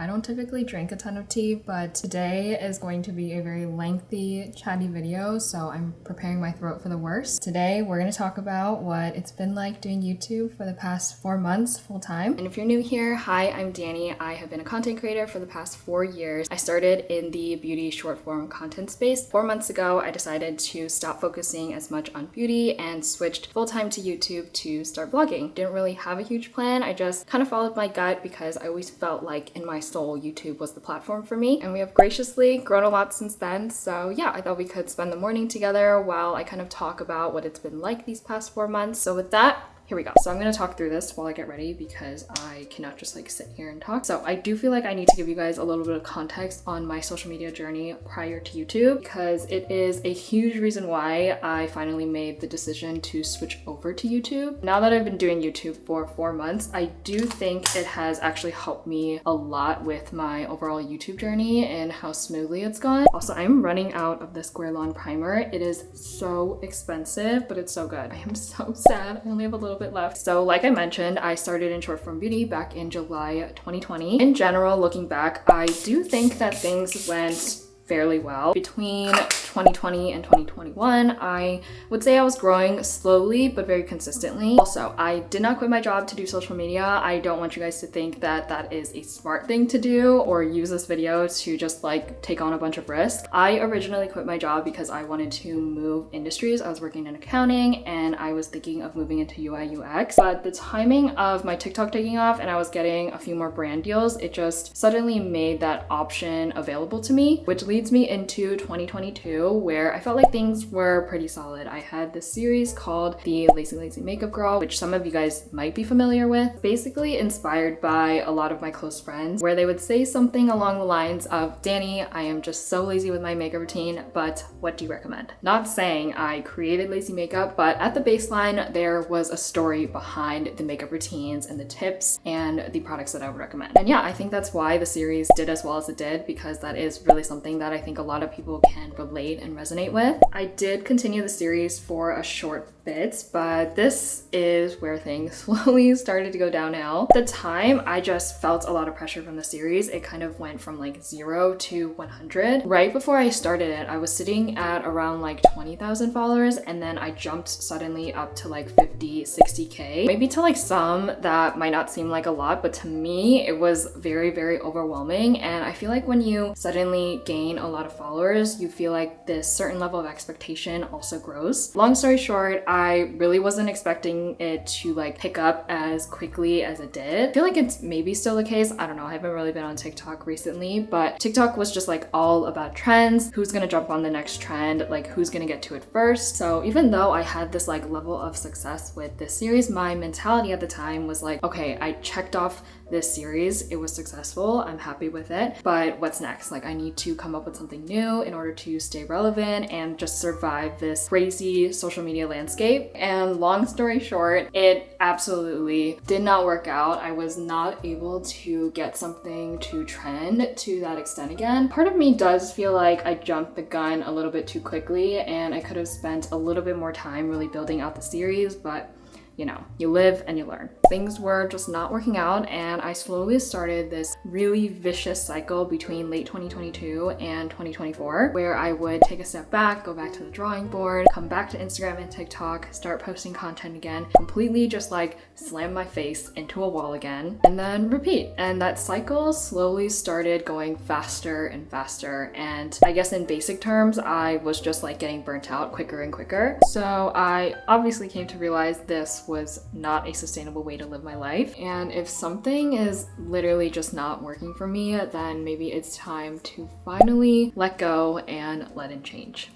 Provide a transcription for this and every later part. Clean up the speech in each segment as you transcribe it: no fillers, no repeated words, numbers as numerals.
I don't typically drink a ton of tea, but today is going to be a very lengthy, chatty video, so I'm preparing my throat for the worst. Today, we're going to talk about what it's been like doing YouTube for the past 4 months full time. And if you're new here, hi, I'm Danny. I have been a content creator for the past 4 years. I started in the beauty short form content space. 4 months ago, I decided to stop focusing as much on beauty and switched full time to YouTube to start vlogging. Didn't really have a huge plan. I just kind of followed my gut because I always felt like in my soul YouTube was the platform for me, and we have graciously grown a lot since then. So yeah, I thought we could spend the morning together while I kind of talk about what it's been like these past 4 months. So with that, here we go. So I'm going to talk through this while I get ready because I cannot just like sit here and talk. So I do feel like I need to give you guys a little bit of context on my social media journey prior to YouTube, because it is a huge reason why I finally made the decision to switch over to YouTube. Now that I've been doing YouTube for 4 months, I do think it has actually helped me a lot with my overall YouTube journey and how smoothly it's gone. Also, I'm running out of the Square Lawn primer. It is so expensive, but it's so good. I am so sad. I only have a little bit left. So like I mentioned, I started in short form beauty back in July 2020. In general, looking back, I do think that things went fairly well. Between 2020 and 2021, I would say I was growing slowly but very consistently. Also, I did not quit my job to do social media. I don't want you guys to think that that is a smart thing to do or use this video to just like take on a bunch of risk. I originally quit my job because I wanted to move industries. I was working in accounting and I was thinking of moving into UI UX, but the timing of my TikTok taking off and I was getting a few more brand deals, it just suddenly made that option available to me, which leads me into 2022 where I felt like things were pretty solid. I had this series called the Lazy Makeup Girl, which some of you guys might be familiar with, basically inspired by a lot of my close friends, where they would say something along the lines of, Danny, I am just so lazy with my makeup routine, but what do you recommend? Not saying I created lazy makeup, but at the baseline, there was a story behind the makeup routines and the tips and the products that I would recommend. And yeah, I think that's why the series did as well as it did, because that is really something that I think a lot of people can relate and resonate with. I did continue the series for a short bit, but this is where things slowly started to go downhill. At the time, I just felt a lot of pressure from the series. It kind of went from like 0 to 100. Right before I started it, I was sitting at around like 20,000 followers, and then I jumped suddenly up to like 50, 60K. Maybe to like some that might not seem like a lot, but to me, it was very, very overwhelming. And I feel like when you suddenly gain a lot of followers, you feel like this certain level of expectation also grows. Long story short, I really wasn't expecting it to like pick up as quickly as it did. I feel like it's maybe still the case. I don't know. I haven't really been on TikTok recently, but TikTok was just like all about trends. Who's gonna jump on the next trend? Like who's gonna get to it first? So even though I had this like level of success with this series, my mentality at the time was like, okay, I checked off this series, it was successful, I'm happy with it, but what's next? Like I need to come up with something new in order to stay relevant and just survive this crazy social media landscape. And long story short, it absolutely did not work out. I was not able to get something to trend to that extent again. Part of me does feel like I jumped the gun a little bit too quickly and I could have spent a little bit more time really building out the series, but you know, you live and you learn. Things were just not working out, and I slowly started this really vicious cycle between late 2022 and 2024, where I would take a step back, go back to the drawing board, come back to Instagram and TikTok, start posting content again, completely just like slam my face into a wall again, and then repeat. And that cycle slowly started going faster and faster, and I guess in basic terms, I was just like getting burnt out quicker and quicker. So I obviously came to realize this was not a sustainable way to live my life. And if something is literally just not working for me, then maybe it's time to finally let go and let it change.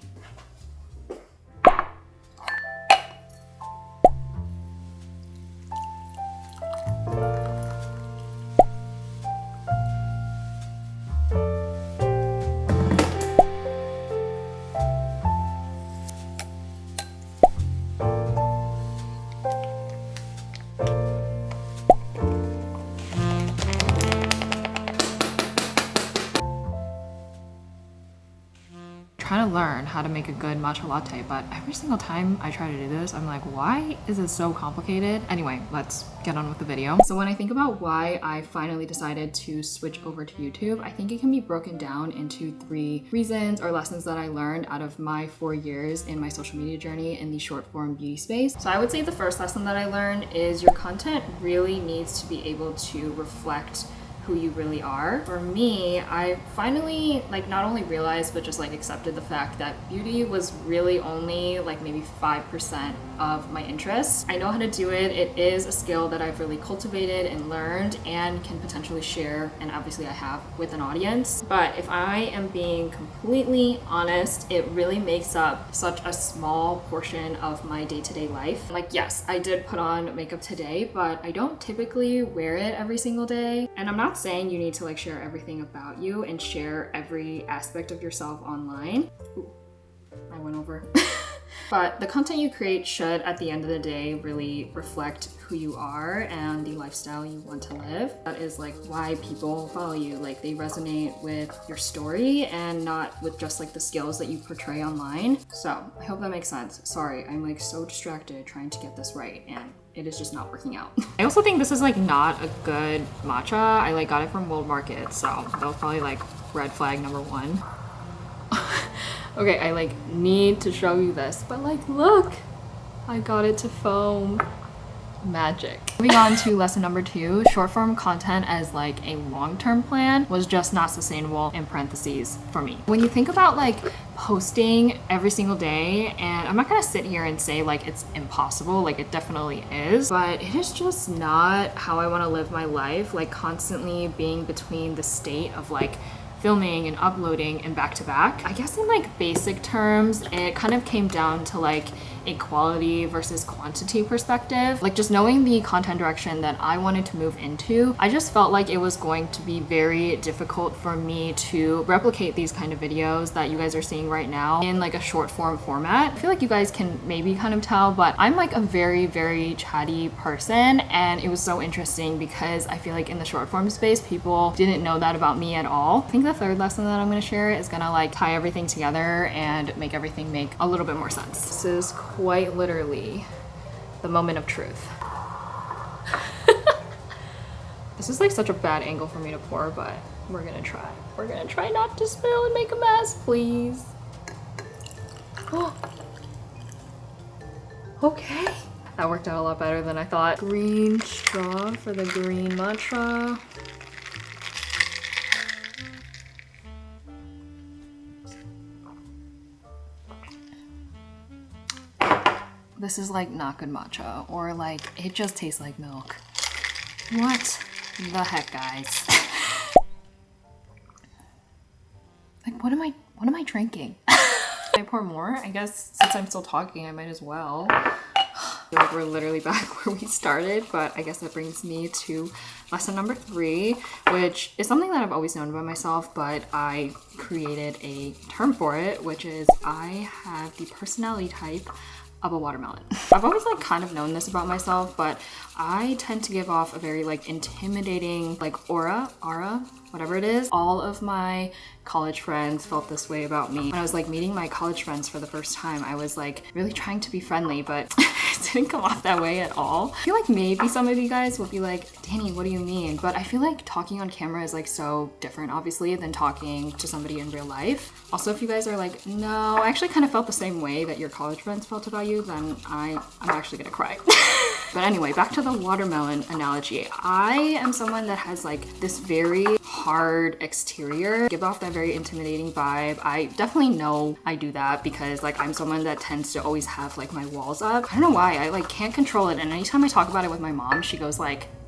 trying to learn how to make a good matcha latte, but every single time I try to do this, I'm like, why is it so complicated? Anyway, let's get on with the video. So when I think about why I finally decided to switch over to YouTube, I think it can be broken down into 3 reasons or lessons that I learned out of my 4 years in my social media journey in the short form beauty space. So I would say the first lesson that I learned is your content really needs to be able to reflect who you really are. For me, I finally not only realized but just accepted the fact that beauty was really only maybe 5% of my interests. I know how to do it. It is a skill that I've really cultivated and learned and can potentially share, and obviously I have, with an audience. But if I am being completely honest, it really makes up such a small portion of my day-to-day life. Yes, I did put on makeup today, but I don't typically wear it every single day. And I'm not saying you need to share everything about you and share every aspect of yourself online. Ooh, I went over. But the content you create should, at the end of the day, really reflect who you are and the lifestyle you want to live. That is why people follow you. They resonate with your story and not with just the skills that you portray online. So I hope that makes sense. Sorry, I'm so distracted trying to get this right, and it is just not working out. I also think this is not a good matcha. I got it from World Market, so that was probably red flag number 1. Okay, I need to show you this, but look, I got it to foam. Magic. Moving on to lesson number 2, short form content as a long-term plan was just not sustainable, in parentheses, for me. When you think about posting every single day, and I'm not gonna sit here and say it's impossible, it definitely is, but it is just not how I want to live my life, constantly being between the state of filming and uploading and back to back. I guess in basic terms, it kind of came down to a quality versus quantity perspective. Just knowing the content direction that I wanted to move into, I just felt it was going to be very difficult for me to replicate these kind of videos that you guys are seeing right now in a short form format. I feel you guys can maybe kind of tell, but I'm a very, very chatty person, and it was so interesting because I feel in the short form space, people didn't know that about me at all. I think the third lesson that I'm gonna share is gonna tie everything together and make everything make a little bit more sense. This is quite literally the moment of truth. This is such a bad angle for me to pour, but we're gonna try. We're gonna try not to spill and make a mess, please. Oh. Okay. That worked out a lot better than I thought. Green straw for the green matcha. This is not good matcha, or it just tastes like milk. What the heck, guys? What am I drinking? Can I pour more? I guess since I'm still talking, I might as well. I feel we're literally back where we started, but I guess that brings me to lesson number 3, which is something that I've always known about myself, but I created a term for it, which is I have the personality type of a watermelon. I've always kind of known this about myself, but I tend to give off a very intimidating aura, whatever it is. All of my college friends felt this way about me. When I was meeting my college friends for the first time, I was really trying to be friendly, but it didn't come off that way at all. I feel maybe some of you guys will be Danny, what do you mean? But I feel talking on camera is so different, obviously, than talking to somebody in real life. Also, if you guys are no, I actually kind of felt the same way that your college friends felt about you, then I'm actually gonna cry. But anyway, back to the watermelon analogy. I am someone that has this very hard exterior, give off that very intimidating vibe. I definitely know I do that because I'm someone that tends to always have my walls up. I don't know why, I can't control it, and anytime I talk about it with my mom, she goes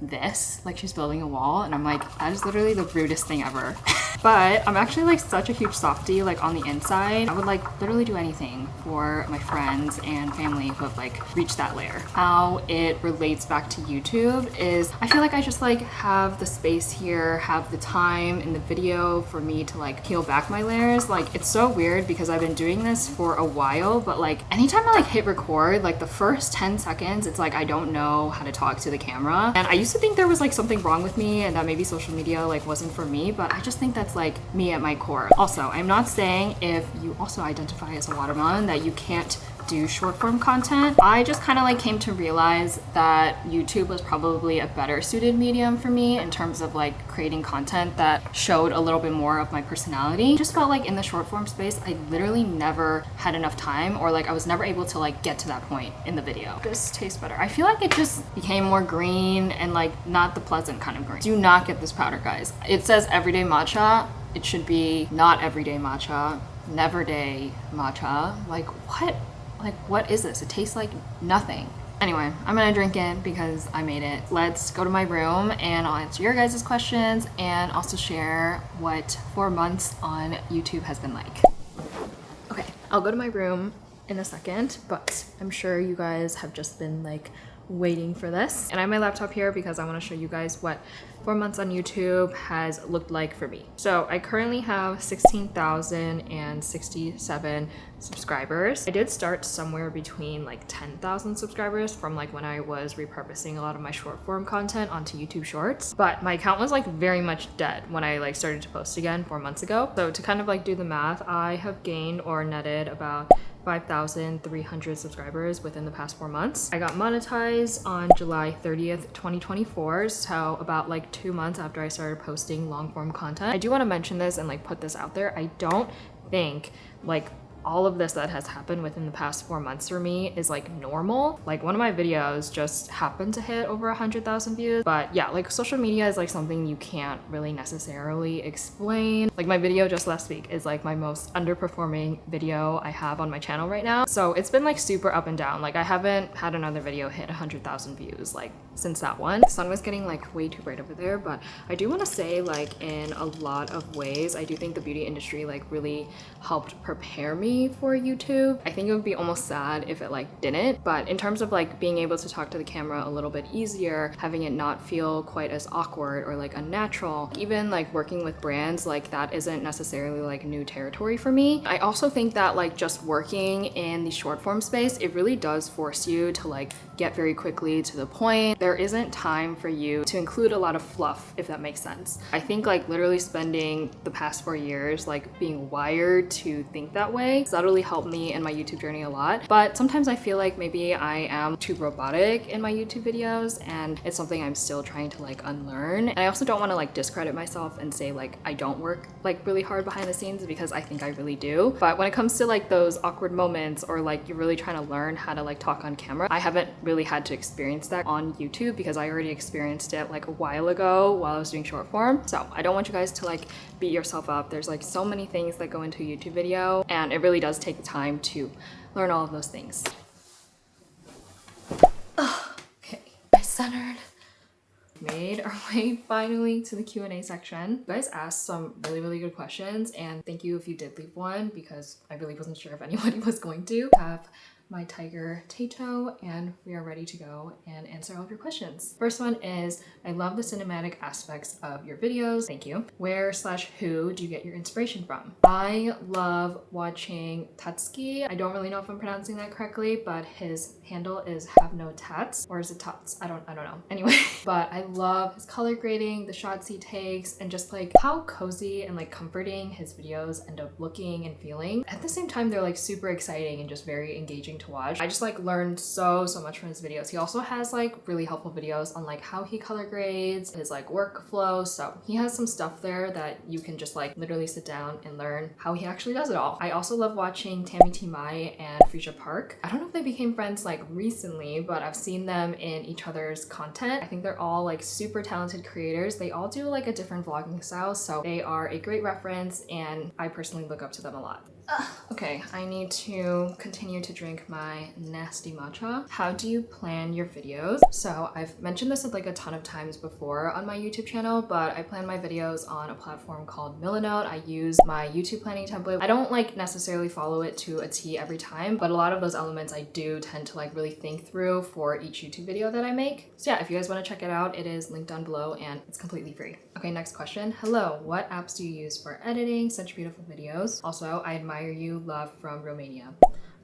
this, she's building a wall, and I'm that is literally the rudest thing ever. But I'm actually such a huge softie on the inside. I would literally do anything for my friends and family who have reached that layer. How it relates back to YouTube is I feel I just have the space here, have the time time in the video for me to like peel back my layers. Like, it's so weird because I've been doing this for a while, but like anytime I like hit record, like the first 10 seconds, it's like I don't know how to talk to the camera. And I used to think there was like something wrong with me and that maybe social media like wasn't for me, but I just think that's like me at my core. Also, I'm not saying if you also identify as a watermelon that you can't do short form content. I just kind of like came to realize that YouTube was probably a better suited medium for me in terms of like creating content that showed a little bit more of my personality. Just felt like in the short form space, I literally never had enough time, or like I was never able to like get to that point in the video. This tastes better. I feel like it just became more green and like not the pleasant kind of green. Do not get this powder, guys. It says everyday matcha. It should be not everyday matcha, never day matcha. Like what? Like, what is this? It tastes like nothing. Anyway, I'm gonna drink it because I made it. Let's go to my room and I'll answer your guys' questions and also share what 4 months on YouTube has been like. Okay, I'll go to my room in a second, but I'm sure you guys have just been like waiting for this. And I have my laptop here because I want to show you guys what 4 months on YouTube has looked like for me. So I currently have 16,067 subscribers. I did start somewhere between like 10,000 subscribers from like when I was repurposing a lot of my short form content onto YouTube Shorts. But my account was like very much dead when I like started to post again 4 months ago. So to kind of like do the math, I have gained or netted about 5,300 subscribers within the past 4 months. I got monetized on July 30th, 2024. So about like 2 months after I started posting long form content. I do want to mention this and like put this out there. I don't think like all of this that has happened within the past 4 months for me is like normal. Like one of my videos just happened to hit over 100,000 views. But yeah, like social media is like something you can't really necessarily explain. Like my video just last week is like my most underperforming video I have on my channel right now. So it's been like super up and down. Like I haven't had another video hit 100,000 views like since that one. The sun was getting like way too bright over there, but I do want to say like in a lot of ways, I do think the beauty industry like really helped prepare me for YouTube. I think it would be almost sad if it like didn't, but in terms of like being able to talk to the camera a little bit easier, having it not feel quite as awkward or like unnatural, even like working with brands, like that isn't necessarily like new territory for me. I also think that like just working in the short form space, it really does force you to like get very quickly to the point. There isn't time for you to include a lot of fluff, if that makes sense. I think like literally spending the past 4 years like being wired to think that way, so that'll really helped me in my YouTube journey a lot. But sometimes I feel like maybe I am too robotic in my YouTube videos, and it's something I'm still trying to like unlearn. And I also don't want to like discredit myself and say like I don't work like really hard behind the scenes, because I think I really do. But when it comes to like those awkward moments, or like you're really trying to learn how to like talk on camera, I haven't really had to experience that on YouTube because I already experienced it like a while ago while I was doing short form. So I don't want you guys to like beat yourself up. There's like so many things that go into a YouTube video, and it really does take time to learn all of those things. Okay, I centered. Made our way finally to the Q&A section. You guys asked some really good questions, and thank you if you did leave one, because I really wasn't sure if anybody was going to. Have my tiger Tato, and we are ready to go and answer all of your questions. First one is, I love the cinematic aspects of your videos. Thank you. Where/who do you get your inspiration from? I love watching Tatsuki. I don't really know if I'm pronouncing that correctly, but his handle is have no tats, or is it tots? I don't know. Anyway, but I love his color grading, the shots he takes, and just like how cozy and like comforting his videos end up looking and feeling. At the same time, they're like super exciting and just very engaging to watch. I just like learned so much from his videos. He also has like really helpful videos on like how he color grades, his like workflow. So he has some stuff there that you can just like literally sit down and learn how he actually does it all. I also love watching Tammy T. Mai and Freesia Park. I don't know if they became friends like recently, but I've seen them in each other's content. I think they're all like super talented creators. They all do like a different vlogging style, so they are a great reference, and I personally look up to them a lot. Okay, I need to continue to drink my nasty matcha. How do you plan your videos? So I've mentioned this like a ton of times before on my YouTube channel, but I plan my videos on a platform called Milanote. I use my YouTube planning template. I don't like necessarily follow it to a T every time, but a lot of those elements I do tend to like really think through for each YouTube video that I make. So yeah, if you guys want to check it out, it is linked down below and it's completely free. Okay, next question. Hello, what apps do you use for editing such beautiful videos? Also, I admire you. Love from Romania.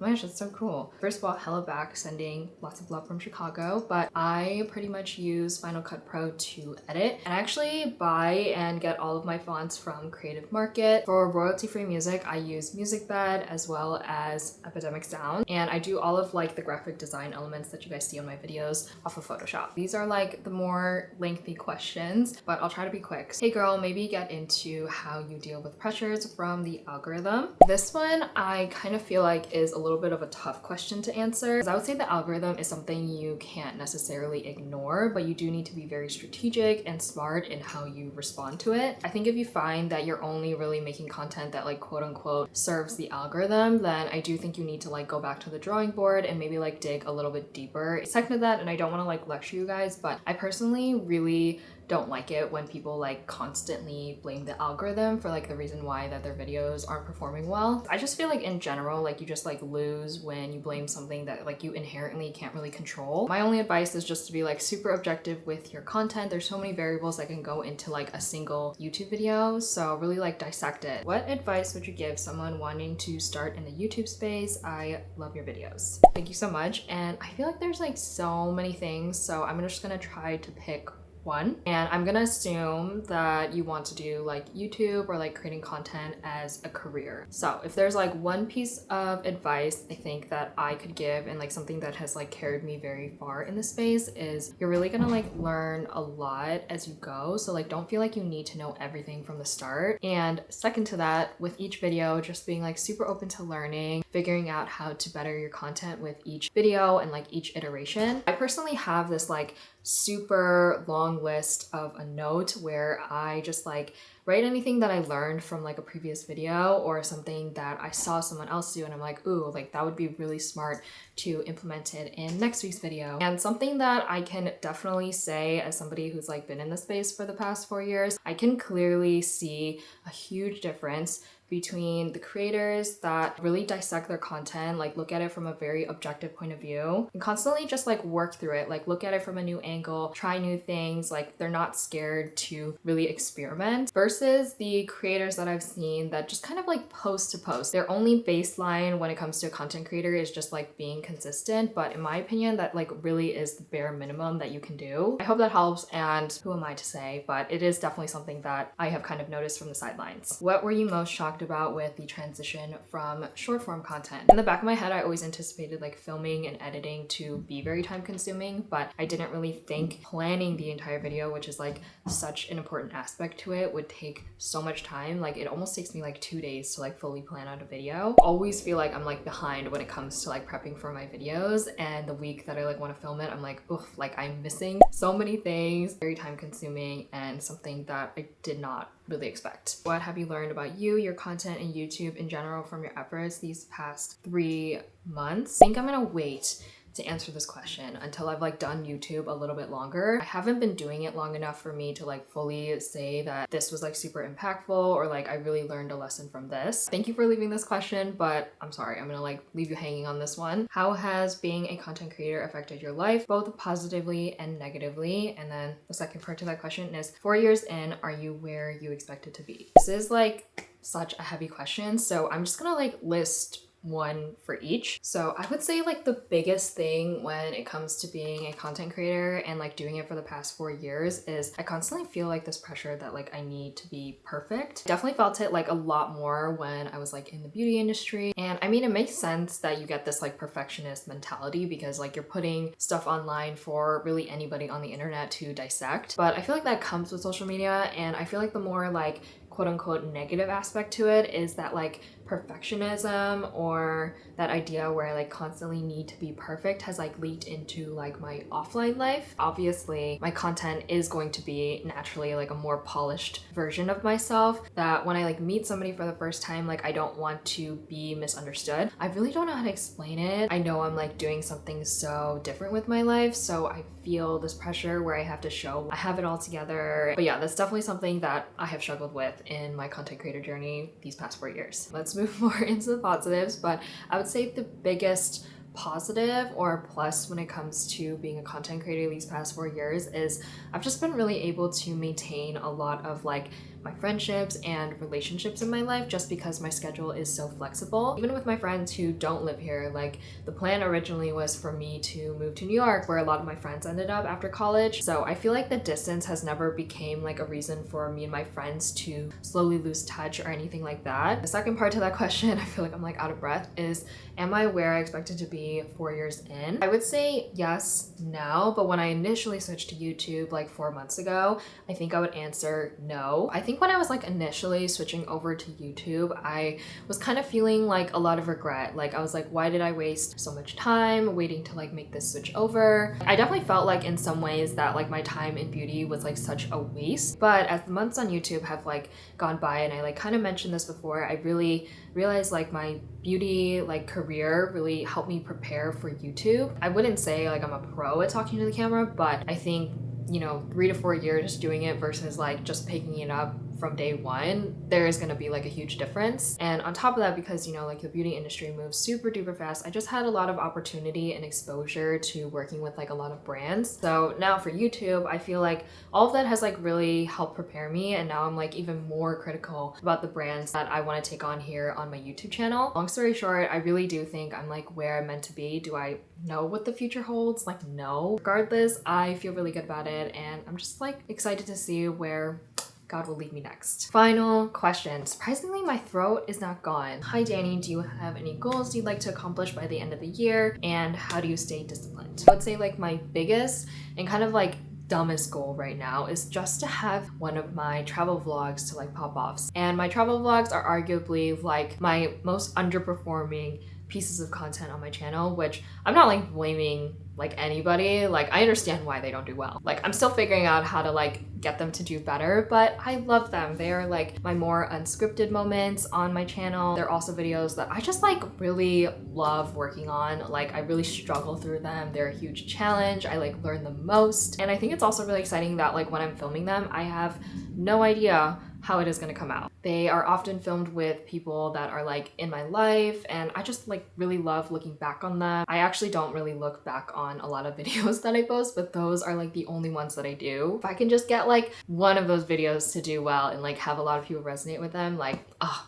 Oh my gosh, that's so cool. First of all, hello back, sending lots of love from Chicago, but I pretty much use Final Cut Pro to edit. And I actually buy and get all of my fonts from Creative Market. For royalty-free music, I use MusicBed as well as Epidemic Sound. And I do all of like the graphic design elements that you guys see on my videos off of Photoshop. These are like the more lengthy questions, but I'll try to be quick. Hey girl, maybe get into how you deal with pressures from the algorithm. This one I kind of feel like is a little bit of a tough question to answer, because I would say the algorithm is something you can't necessarily ignore, but you do need to be very strategic and smart in how you respond to it. I think if you find that you're only really making content that like quote unquote serves the algorithm, then I do think you need to like go back to the drawing board and maybe like dig a little bit deeper. Second to that, and I don't want to like lecture you guys, but I personally really don't like it when people like constantly blame the algorithm for like the reason why that their videos aren't performing well. I just feel like in general, like you just like lose when you blame something that like you inherently can't really control. My only advice is just to be like super objective with your content. There's so many variables that can go into like a single YouTube video, so really like dissect it. What advice would you give someone wanting to start in the YouTube space? I love your videos. Thank you so much. And I feel like there's like so many things, so I'm just gonna try to pick one, and I'm gonna assume that you want to do like YouTube or like creating content as a career. So if there's like one piece of advice I think that I could give, and like something that has like carried me very far in this space, is you're really gonna like learn a lot as you go. So like don't feel like you need to know everything from the start. And second to that, with each video, just being like super open to learning, figuring out how to better your content with each video and like each iteration. I personally have this like super long list of a note where I just like write anything that I learned from like a previous video or something that I saw someone else do and I'm like, ooh, like that would be really smart to implement it in next week's video. And something that I can definitely say as somebody who's like been in the space for the past 4 years, I can clearly see a huge difference between the creators that really dissect their content, like look at it from a very objective point of view and constantly just like work through it, like look at it from a new angle, try new things, like they're not scared to really experiment, versus the creators that I've seen that just kind of like post to post. Their only baseline when it comes to a content creator is just like being consistent, but in my opinion that like really is the bare minimum that you can do. I hope that helps, and who am I to say, but it is definitely something that I have kind of noticed from the sidelines. What were you most shocked about with the transition from short form content? In the back of my head, I always anticipated like filming and editing to be very time consuming, but I didn't really think planning the entire video, which is like such an important aspect to it, would take so much time. Like it almost takes me like 2 days to like fully plan out a video. Always feel like I'm like behind when it comes to like prepping for my videos, and the week that I like want to film it, I'm like, oof, like I'm missing so many things. Very time consuming and something that I did not really expect. What have you learned about you, your content, and YouTube in general from your efforts these past 3 months? I think I'm gonna wait to answer this question until I've like done YouTube a little bit longer. I haven't been doing it long enough for me to like fully say that this was like super impactful or like I really learned a lesson from this. Thank you for leaving this question, but I'm sorry, I'm gonna like leave you hanging on this one. How has being a content creator affected your life, both positively and negatively? And then the second part to that question is, 4 years in, are you where you expected to be? This is like such a heavy question, so I'm just gonna like list one for each. So I would say like the biggest thing when it comes to being a content creator and like doing it for the past 4 years is I constantly feel like this pressure that like I need to be perfect. Definitely felt it like a lot more when I was like in the beauty industry. And I mean, it makes sense that you get this like perfectionist mentality because like you're putting stuff online for really anybody on the internet to dissect. But I feel like that comes with social media, and I feel like the more like quote-unquote negative aspect to it is that like perfectionism or that idea where I like constantly need to be perfect has like leaked into like my offline life. Obviously my content is going to be naturally like a more polished version of myself, that when I like meet somebody for the first time, like I don't want to be misunderstood. I really don't know how to explain it. I know I'm like doing something so different with my life, so I feel this pressure where I have to show I have it all together. But yeah, that's definitely something that I have struggled with in my content creator journey these past 4 years. Let's move more into the positives, but I would say the biggest positive or plus when it comes to being a content creator these past 4 years is I've just been really able to maintain a lot of like my friendships and relationships in my life just because my schedule is so flexible. Even with my friends who don't live here, like the plan originally was for me to move to New York where a lot of my friends ended up after college. So I feel like the distance has never became like a reason for me and my friends to slowly lose touch or anything like that. The second part to that question, I feel like I'm like out of breath, is am I where I expected to be 4 years in? I would say yes now, but when I initially switched to YouTube like 4 months ago, I think I would answer no. I think when I was like initially switching over to YouTube, I was kind of feeling like a lot of regret. Like I was like, why did I waste so much time waiting to like make this switch over? I definitely felt like in some ways that like my time in beauty was like such a waste. But as the months on YouTube have like gone by, and I like kind of mentioned this before, I really realized like my beauty like career really helped me prepare for YouTube. I wouldn't say like I'm a pro at talking to the camera, but I think, you know, 3 to 4 years doing it versus like just picking it up from day one, there is going to be like a huge difference. And on top of that, because you know, like the beauty industry moves super duper fast, I just had a lot of opportunity and exposure to working with like a lot of brands. So now for YouTube, I feel like all of that has like really helped prepare me, and now I'm like even more critical about the brands that I want to take on here on my YouTube channel. Long story short, I really do think I'm like where I'm meant to be. Do I know what the future holds? Like no. Regardless, I feel really good about it, and I'm just like excited to see where God will lead me next. Final question. Surprisingly, my throat is not gone. Hi Danny, do you have any goals you'd like to accomplish by the end of the year? And how do you stay disciplined? I would say like my biggest and kind of like dumbest goal right now is just to have one of my travel vlogs to like pop off. And my travel vlogs are arguably like my most underperforming pieces of content on my channel, which I'm not like blaming like anybody. Like I understand why they don't do well. Like I'm still figuring out how to like get them to do better, but I love them. They are like my more unscripted moments on my channel. They're also videos that I just like really love working on. Like I really struggle through them. They're a huge challenge. I like learn the most. And I think it's also really exciting that like when I'm filming them, I have no idea how it is going to come out. They are often filmed with people that are like in my life, and I just like really love looking back on them. I actually don't really look back on a lot of videos that I post, but those are like the only ones that I do. If I can just get like one of those videos to do well and like have a lot of people resonate with them, like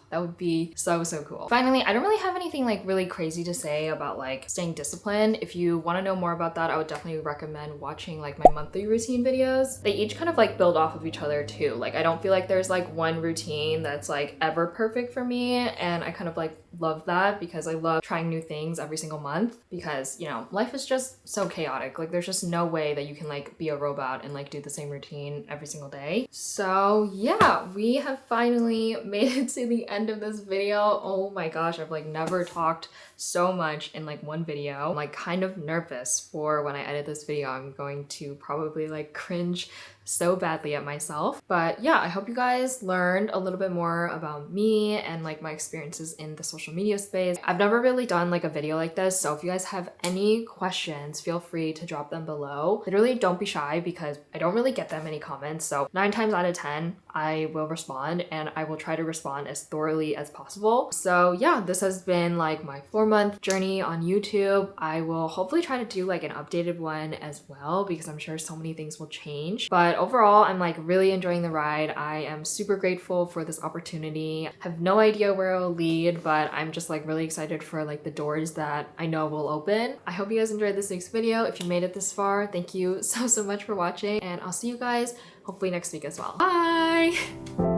that would be so cool. Finally, I don't really have anything like really crazy to say about like staying disciplined. If you want to know more about that, I would definitely recommend watching like my monthly routine videos. They each kind of like build off of each other too. Like I don't feel like there's like one routine that's like ever perfect for me, and I kind of like love that because I love trying new things every single month, because you know, life is just so chaotic. Like there's just no way that you can like be a robot and like do the same routine every single day. So yeah, we have finally made it to the end of this video. Oh my gosh, I've like never talked so much in like one video. I'm like kind of nervous for when I edit this video. I'm going to probably like cringe so badly at myself. But yeah, I hope you guys learned a little bit more about me and like my experiences in the social media space. I've never really done like a video like this, so if you guys have any questions, feel free to drop them below. Literally don't be shy, because I don't really get that many comments, so 9 times out of 10 I will respond, and I will try to respond as thoroughly as possible. So yeah, this has been like my 4-month journey on YouTube. I will hopefully try to do like an updated one as well, because I'm sure so many things will change. But overall, I'm like really enjoying the ride. I am super grateful for this opportunity. Have no idea where it will lead, but I'm just like really excited for like the doors that I know will open. I hope you guys enjoyed this week's video. If you made it this far, thank you so much for watching, and I'll see you guys hopefully next week as well. Bye!